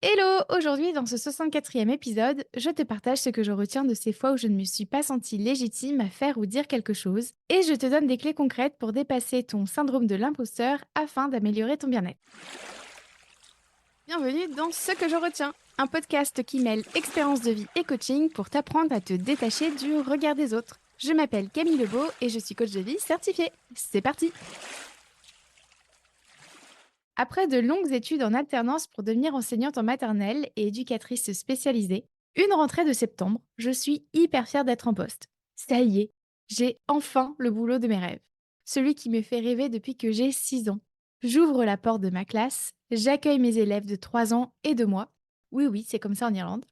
Hello! Aujourd'hui, dans ce 64e épisode, je te partage ce que je retiens de ces fois où je ne me suis pas sentie légitime à faire ou dire quelque chose, et je te donne des clés concrètes pour dépasser ton syndrome de l'imposteur afin d'améliorer ton bien-être. Bienvenue dans Ce que je retiens, un podcast qui mêle expérience de vie et coaching pour t'apprendre à te détacher du regard des autres. Je m'appelle Camille Lebeau et je suis coach de vie certifiée. C'est parti! Après de longues études en alternance pour devenir enseignante en maternelle et éducatrice spécialisée, une rentrée de septembre, je suis hyper fière d'être en poste. Ça y est, j'ai enfin le boulot de mes rêves. Celui qui me fait rêver depuis que j'ai 6 ans. J'ouvre la porte de ma classe, j'accueille mes élèves de 3 ans et 2 mois. Oui, oui, c'est comme ça en Irlande.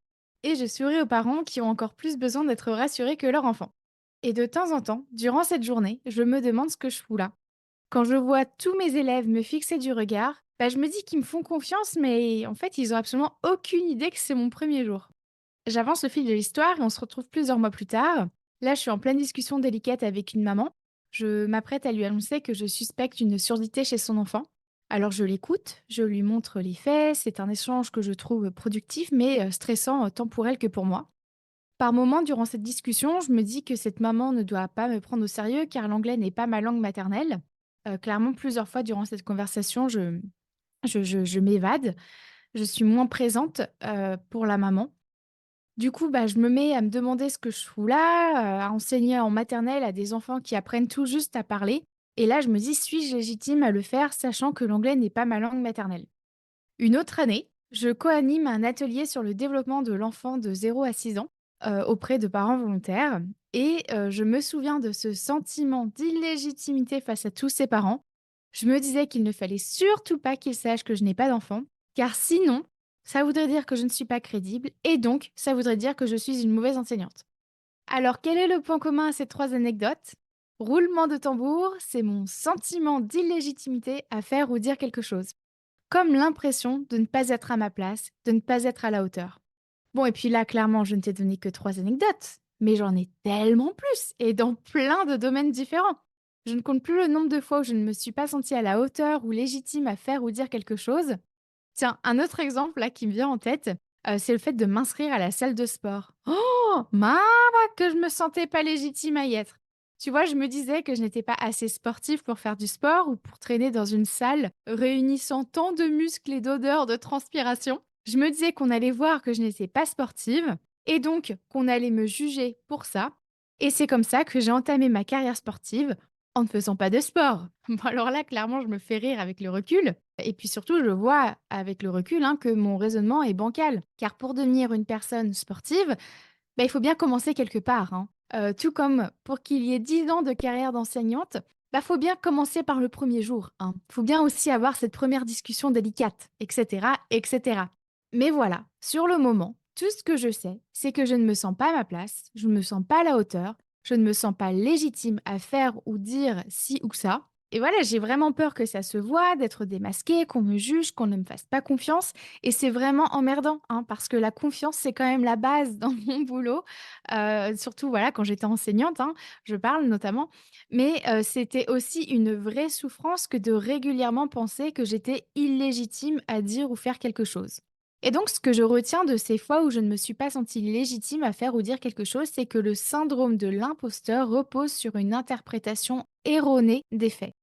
Et je souris aux parents qui ont encore plus besoin d'être rassurés que leur enfant. Et de temps en temps, durant cette journée, je me demande ce que je fous là. Quand je vois tous mes élèves me fixer du regard, je me dis qu'ils me font confiance, mais en fait, ils ont absolument aucune idée que c'est mon premier jour. J'avance au fil de l'histoire et on se retrouve plusieurs mois plus tard. Là, je suis en pleine discussion délicate avec une maman. Je m'apprête à lui annoncer que je suspecte une surdité chez son enfant. Alors je l'écoute, je lui montre les faits, c'est un échange que je trouve productif mais stressant tant pour elle que pour moi. Par moments, durant cette discussion, je me dis que cette maman ne doit pas me prendre au sérieux car l'anglais n'est pas ma langue maternelle. Clairement, plusieurs fois durant cette conversation, je m'évade, je suis moins présente, pour la maman. Du coup, je me mets à me demander ce que je fous là, à enseigner en maternelle à des enfants qui apprennent tout juste à parler et là, je me dis: «Suis-je légitime à le faire sachant que l'anglais n'est pas ma langue maternelle?» Une autre année, je co-anime un atelier sur le développement de l'enfant de 0 à 6 ans, auprès de parents volontaires et je me souviens de ce sentiment d'illégitimité face à tous ces parents. Je me disais qu'il ne fallait surtout pas qu'ils sachent que je n'ai pas d'enfant, car sinon, ça voudrait dire que je ne suis pas crédible et donc ça voudrait dire que je suis une mauvaise enseignante. Alors quel est le point commun à ces 3 anecdotes? Roulement de tambour, c'est mon sentiment d'illégitimité à faire ou dire quelque chose. Comme l'impression de ne pas être à ma place, de ne pas être à la hauteur. Bon, et puis là, clairement, je ne t'ai donné que 3 anecdotes, mais j'en ai tellement plus et dans plein de domaines différents. Je ne compte plus le nombre de fois où je ne me suis pas sentie à la hauteur ou légitime à faire ou dire quelque chose. Tiens, un autre exemple là qui me vient en tête, c'est le fait de m'inscrire à la salle de sport. Oh! Mamma que je me sentais pas légitime à y être. Tu vois, je me disais que je n'étais pas assez sportive pour faire du sport ou pour traîner dans une salle réunissant tant de muscles et d'odeurs de transpiration. Je me disais qu'on allait voir que je n'étais pas sportive et donc qu'on allait me juger pour ça. Et c'est comme ça que j'ai entamé ma carrière sportive en ne faisant pas de sport. Bon, alors là, clairement, je me fais rire avec le recul. Et puis surtout, je vois avec le recul que mon raisonnement est bancal. Car pour devenir une personne sportive, il faut bien commencer quelque part, hein. Tout comme pour qu'il y ait 10 ans de carrière d'enseignante, faut bien commencer par le premier jour, hein. Faut bien aussi avoir cette première discussion délicate, et cetera, et cetera. Mais voilà, sur le moment, tout ce que je sais, c'est que je ne me sens pas à ma place, je ne me sens pas à la hauteur, je ne me sens pas légitime à faire ou dire ci ou ça. Et voilà, j'ai vraiment peur que ça se voie, d'être démasquée, qu'on me juge, qu'on ne me fasse pas confiance. Et c'est vraiment emmerdant, hein, parce que la confiance, c'est quand même la base dans mon boulot, surtout, voilà, quand j'étais enseignante, hein, je parle notamment. Mais c'était aussi une vraie souffrance que de régulièrement penser que j'étais illégitime à dire ou faire quelque chose. Et donc ce que je retiens de ces fois où je ne me suis pas sentie légitime à faire ou dire quelque chose, c'est que le syndrome de l'imposteur repose sur une interprétation erronée des faits.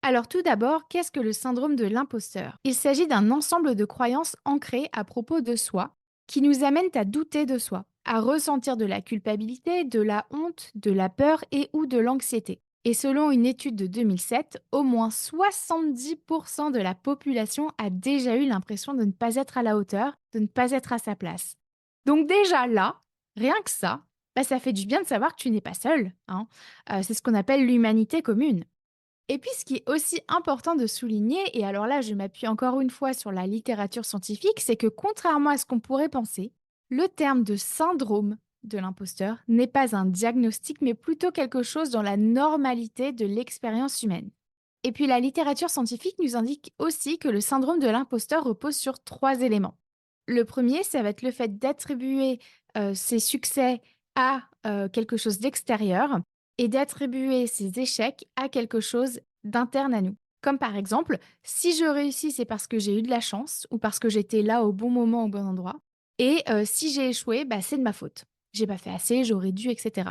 Alors tout d'abord, qu'est-ce que le syndrome de l'imposteur? Il s'agit d'un ensemble de croyances ancrées à propos de soi qui nous amènent à douter de soi, à ressentir de la culpabilité, de la honte, de la peur et ou de l'anxiété. Et selon une étude de 2007, au moins 70% de la population a déjà eu l'impression de ne pas être à la hauteur, de ne pas être à sa place. Donc déjà là, rien que ça, ça fait du bien de savoir que tu n'es pas seul, hein. C'est ce qu'on appelle l'humanité commune. Et puis, ce qui est aussi important de souligner, et alors là, je m'appuie encore une fois sur la littérature scientifique, c'est que contrairement à ce qu'on pourrait penser, le terme de syndrome de l'imposteur n'est pas un diagnostic, mais plutôt quelque chose dans la normalité de l'expérience humaine. Et puis, la littérature scientifique nous indique aussi que le syndrome de l'imposteur repose sur 3 éléments. Le premier, ça va être le fait d'attribuer ses succès à quelque chose d'extérieur et d'attribuer ses échecs à quelque chose d'interne à nous. Comme par exemple, si je réussis, c'est parce que j'ai eu de la chance ou parce que j'étais là au bon moment, au bon endroit. Et si j'ai échoué, bah, c'est de ma faute. J'ai pas fait assez, j'aurais dû, etc.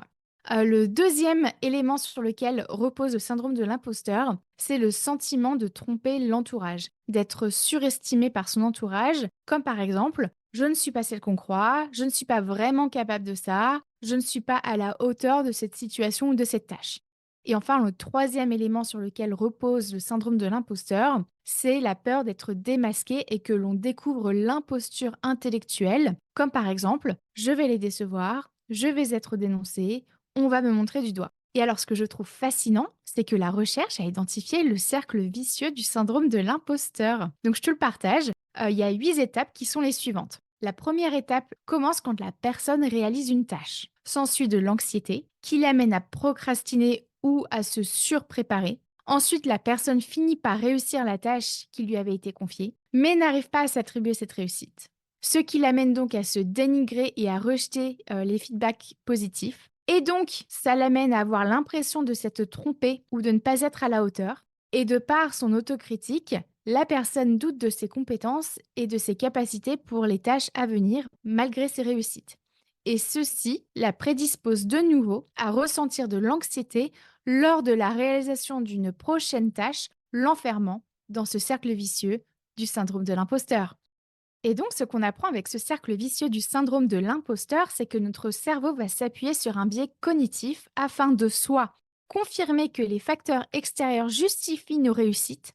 Le deuxième élément sur lequel repose le syndrome de l'imposteur, c'est le sentiment de tromper l'entourage, d'être surestimé par son entourage, comme par exemple, je ne suis pas celle qu'on croit, je ne suis pas vraiment capable de ça, je ne suis pas à la hauteur de cette situation ou de cette tâche. Et enfin, le troisième élément sur lequel repose le syndrome de l'imposteur, c'est la peur d'être démasqué et que l'on découvre l'imposture intellectuelle, comme par exemple, je vais les décevoir, je vais être dénoncé, on va me montrer du doigt. Et alors, ce que je trouve fascinant, c'est que la recherche a identifié le cercle vicieux du syndrome de l'imposteur. Donc, je te le partage. Il y a 8 étapes qui sont les suivantes. La première étape commence quand la personne réalise une tâche. S'ensuit de l'anxiété qui l'amène à procrastiner ou à se surpréparer. Ensuite, la personne finit par réussir la tâche qui lui avait été confiée, mais n'arrive pas à s'attribuer cette réussite. Ce qui l'amène donc à se dénigrer et à rejeter les feedbacks positifs. Et donc, ça l'amène à avoir l'impression de s'être trompé ou de ne pas être à la hauteur. Et de par son autocritique, la personne doute de ses compétences et de ses capacités pour les tâches à venir, malgré ses réussites. Et ceci la prédispose de nouveau à ressentir de l'anxiété lors de la réalisation d'une prochaine tâche, l'enfermant dans ce cercle vicieux du syndrome de l'imposteur. Et donc, ce qu'on apprend avec ce cercle vicieux du syndrome de l'imposteur, c'est que notre cerveau va s'appuyer sur un biais cognitif afin de soit confirmer que les facteurs extérieurs justifient nos réussites,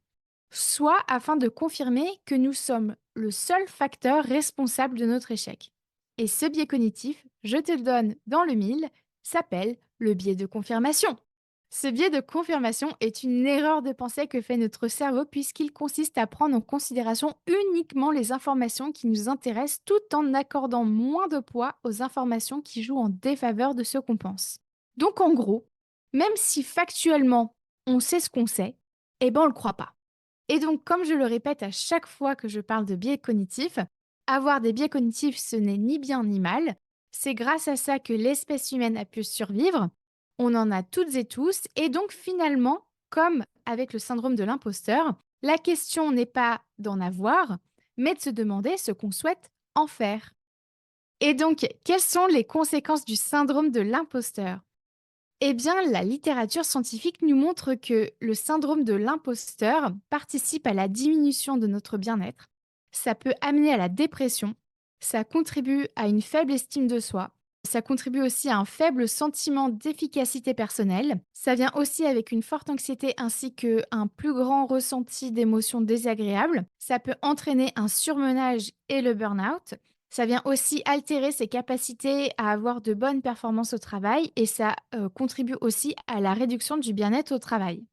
soit afin de confirmer que nous sommes le seul facteur responsable de notre échec. Et ce biais cognitif, je te le donne dans le mille, s'appelle le biais de confirmation. Ce biais de confirmation est une erreur de pensée que fait notre cerveau puisqu'il consiste à prendre en considération uniquement les informations qui nous intéressent tout en accordant moins de poids aux informations qui jouent en défaveur de ce qu'on pense. Donc en gros, même si factuellement on sait ce qu'on sait, eh ben on ne le croit pas. Et donc, comme je le répète à chaque fois que je parle de biais cognitifs, avoir des biais cognitifs, ce n'est ni bien ni mal. C'est grâce à ça que l'espèce humaine a pu survivre. On en a toutes et tous. Et donc, finalement, comme avec le syndrome de l'imposteur, la question n'est pas d'en avoir, mais de se demander ce qu'on souhaite en faire. Et donc, quelles sont les conséquences du syndrome de l'imposteur? Eh bien, la littérature scientifique nous montre que le syndrome de l'imposteur participe à la diminution de notre bien-être. Ça peut amener à la dépression, ça contribue à une faible estime de soi, ça contribue aussi à un faible sentiment d'efficacité personnelle, ça vient aussi avec une forte anxiété ainsi qu'un plus grand ressenti d'émotions désagréables, ça peut entraîner un surmenage et le burn-out, ça vient aussi altérer ses capacités à avoir de bonnes performances au travail et ça contribue aussi à la réduction du bien-être au travail.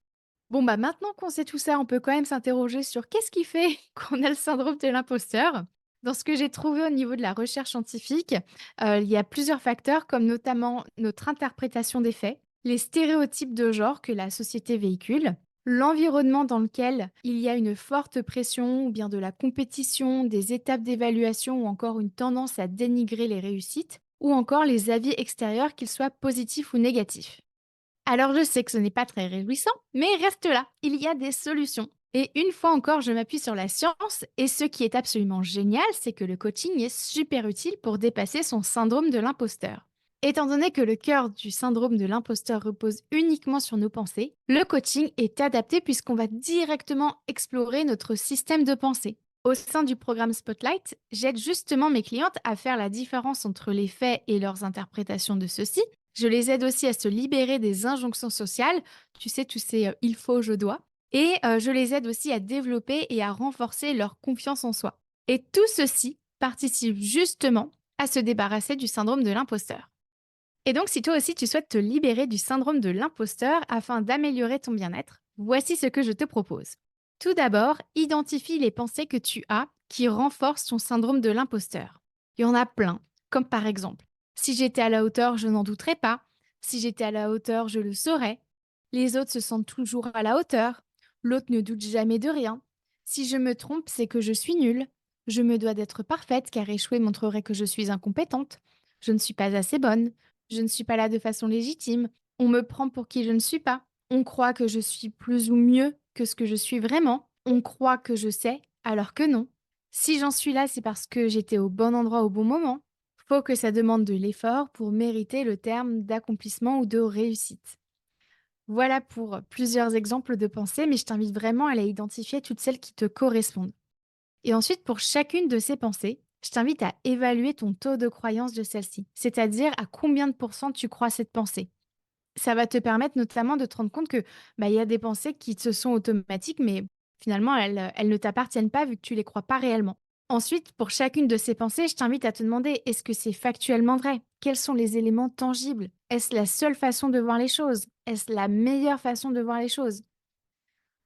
Bon, bah maintenant qu'on sait tout ça, on peut quand même s'interroger sur qu'est-ce qui fait qu'on a le syndrome de l'imposteur. Dans ce que j'ai trouvé au niveau de la recherche scientifique, il y a plusieurs facteurs comme notamment notre interprétation des faits, les stéréotypes de genre que la société véhicule, l'environnement dans lequel il y a une forte pression ou bien de la compétition, des étapes d'évaluation ou encore une tendance à dénigrer les réussites, ou encore les avis extérieurs, qu'ils soient positifs ou négatifs. Alors je sais que ce n'est pas très réjouissant, mais reste là, il y a des solutions. Et une fois encore, je m'appuie sur la science, et ce qui est absolument génial, c'est que le coaching est super utile pour dépasser son syndrome de l'imposteur. Étant donné que le cœur du syndrome de l'imposteur repose uniquement sur nos pensées, le coaching est adapté puisqu'on va directement explorer notre système de pensée. Au sein du programme Spotlight, j'aide justement mes clientes à faire la différence entre les faits et leurs interprétations de ceux-ci. Je les aide aussi à se libérer des injonctions sociales, tu sais, tous ces il faut, je dois. Et je les aide aussi à développer et à renforcer leur confiance en soi. Et tout ceci participe justement à se débarrasser du syndrome de l'imposteur. Et donc, si toi aussi tu souhaites te libérer du syndrome de l'imposteur afin d'améliorer ton bien-être, voici ce que je te propose. Tout d'abord, identifie les pensées que tu as qui renforcent ton syndrome de l'imposteur. Il y en a plein, comme par exemple, si j'étais à la hauteur, je n'en douterais pas. Si j'étais à la hauteur, je le saurais. Les autres se sentent toujours à la hauteur. L'autre ne doute jamais de rien. Si je me trompe, c'est que je suis nulle. Je me dois d'être parfaite car échouer montrerait que je suis incompétente. Je ne suis pas assez bonne. Je ne suis pas là de façon légitime. On me prend pour qui je ne suis pas. On croit que je suis plus ou mieux que ce que je suis vraiment. On croit que je sais, alors que non. Si j'en suis là, c'est parce que j'étais au bon endroit au bon moment. Faut que ça demande de l'effort pour mériter le terme d'accomplissement ou de réussite. Voilà pour plusieurs exemples de pensées, mais je t'invite vraiment à les identifier toutes celles qui te correspondent. Et ensuite, pour chacune de ces pensées, je t'invite à évaluer ton taux de croyance de celle-ci, c'est-à-dire à combien de pourcents tu crois cette pensée. Ça va te permettre notamment de te rendre compte que il y a des pensées qui te sont automatiques, mais finalement, elles ne t'appartiennent pas vu que tu les crois pas réellement. Ensuite, pour chacune de ces pensées, je t'invite à te demander, est-ce que c'est factuellement vrai? Quels sont les éléments tangibles? Est-ce la seule façon de voir les choses? Est-ce la meilleure façon de voir les choses?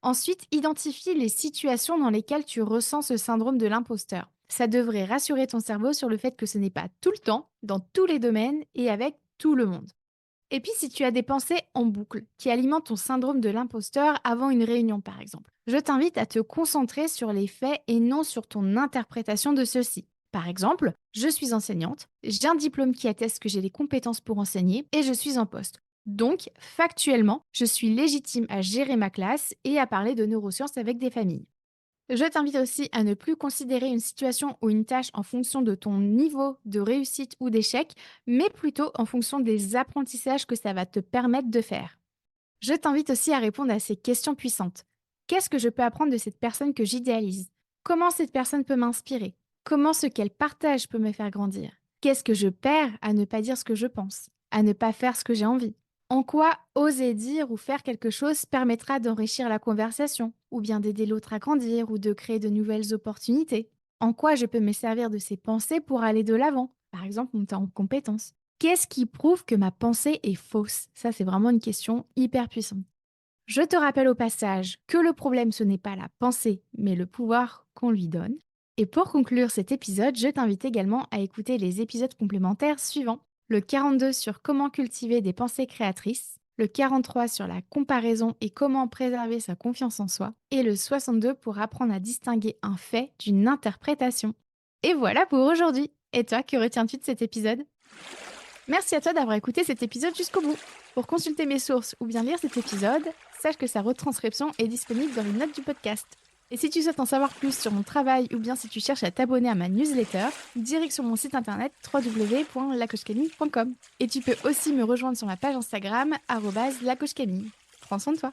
Ensuite, identifie les situations dans lesquelles tu ressens ce syndrome de l'imposteur. Ça devrait rassurer ton cerveau sur le fait que ce n'est pas tout le temps, dans tous les domaines et avec tout le monde. Et puis, si tu as des pensées en boucle qui alimentent ton syndrome de l'imposteur avant une réunion, par exemple, je t'invite à te concentrer sur les faits et non sur ton interprétation de ceux-ci. Par exemple, je suis enseignante, j'ai un diplôme qui atteste que j'ai les compétences pour enseigner et je suis en poste. Donc, factuellement, je suis légitime à gérer ma classe et à parler de neurosciences avec des familles. Je t'invite aussi à ne plus considérer une situation ou une tâche en fonction de ton niveau de réussite ou d'échec, mais plutôt en fonction des apprentissages que ça va te permettre de faire. Je t'invite aussi à répondre à ces questions puissantes. Qu'est-ce que je peux apprendre de cette personne que j'idéalise? Comment cette personne peut m'inspirer? Comment ce qu'elle partage peut me faire grandir? Qu'est-ce que je perds à ne pas dire ce que je pense? À ne pas faire ce que j'ai envie? En quoi oser dire ou faire quelque chose permettra d'enrichir la conversation, ou bien d'aider l'autre à grandir, ou de créer de nouvelles opportunités? En quoi je peux me servir de ces pensées pour aller de l'avant, par exemple monter en compétences? Qu'est-ce qui prouve que ma pensée est fausse? Ça, c'est vraiment une question hyper puissante. Je te rappelle au passage que le problème, ce n'est pas la pensée, mais le pouvoir qu'on lui donne. Et pour conclure cet épisode, je t'invite également à écouter les épisodes complémentaires suivants. Le 42 sur comment cultiver des pensées créatrices, le 43 sur la comparaison et comment préserver sa confiance en soi, et le 62 pour apprendre à distinguer un fait d'une interprétation. Et voilà pour aujourd'hui. Et toi, que retiens-tu de cet épisode? Merci à toi d'avoir écouté cet épisode jusqu'au bout. Pour consulter mes sources ou bien lire cet épisode, sache que sa retranscription est disponible dans les notes du podcast. Et si tu souhaites en savoir plus sur mon travail ou bien si tu cherches à t'abonner à ma newsletter, direct sur mon site internet www.lacochecamille.com. Et tu peux aussi me rejoindre sur ma page Instagram @lacochecamille. Prends soin de toi.